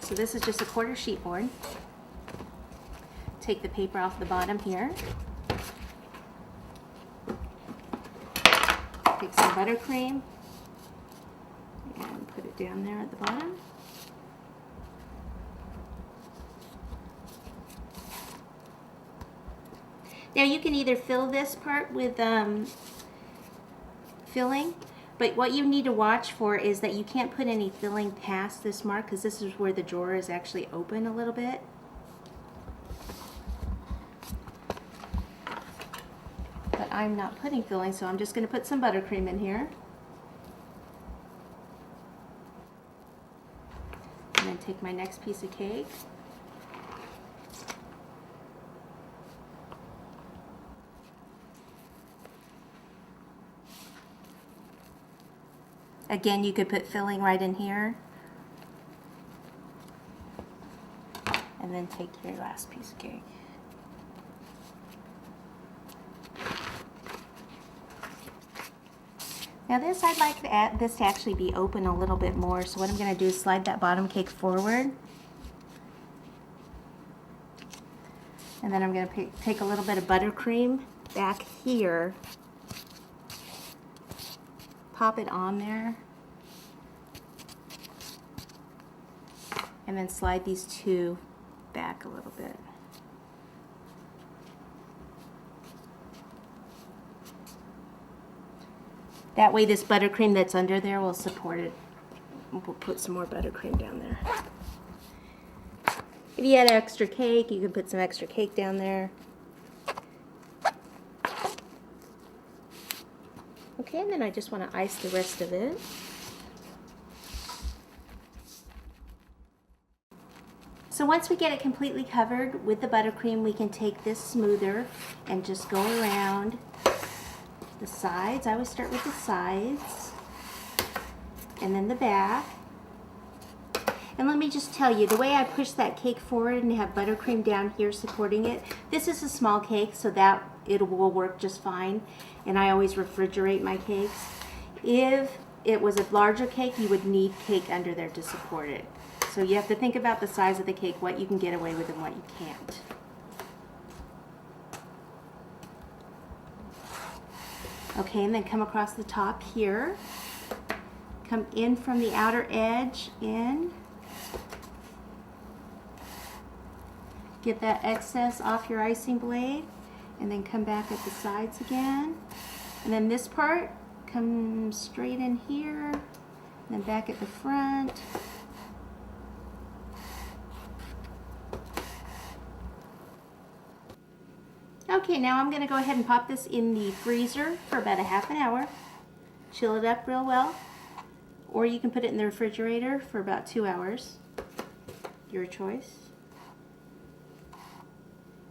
So this is just a quarter sheet board. Take the paper off the bottom here. Take some buttercream and put it down there at the bottom. Now you can either fill this part with filling, but what you need to watch for is that you can't put any filling past this mark, because this is where the drawer is actually open a little bit. But I'm not putting filling, so I'm just going to put some buttercream in here. And then take my next piece of cake. Again, you could put filling right in here. And then take your last piece of cake. Now this, I'd like this to actually be open a little bit more, so what I'm going to do is slide that bottom cake forward. And then I'm going to take a little bit of buttercream back here, pop it on there, and then slide these two back a little bit. That way this buttercream that's under there will support it. We'll put some more buttercream down there. If you had extra cake, you can put some extra cake down there. Okay, and then I just want to ice the rest of it. So once we get it completely covered with the buttercream, we can take this smoother and just go around the sides. I always start with the sides and then the back. And let me just tell you, the way I push that cake forward and have buttercream down here supporting it, this is a small cake, so that it will work just fine. And I always refrigerate my cakes. If it was a larger cake, you would need cake under there to support it. So you have to think about the size of the cake, what you can get away with and what you can't. Okay, and then come across the top here. Come in from the outer edge, in. Get that excess off your icing blade, and then come back at the sides again. And then this part, come straight in here, and then back at the front. Okay, now I'm going to go ahead and pop this in the freezer for about a half an hour. Chill it up real well. Or you can put it in the refrigerator for about 2 hours. Your choice.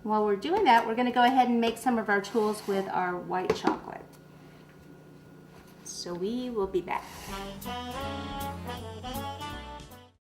While we're doing that, we're going to go ahead and make some of our tools with our white chocolate. So we will be back.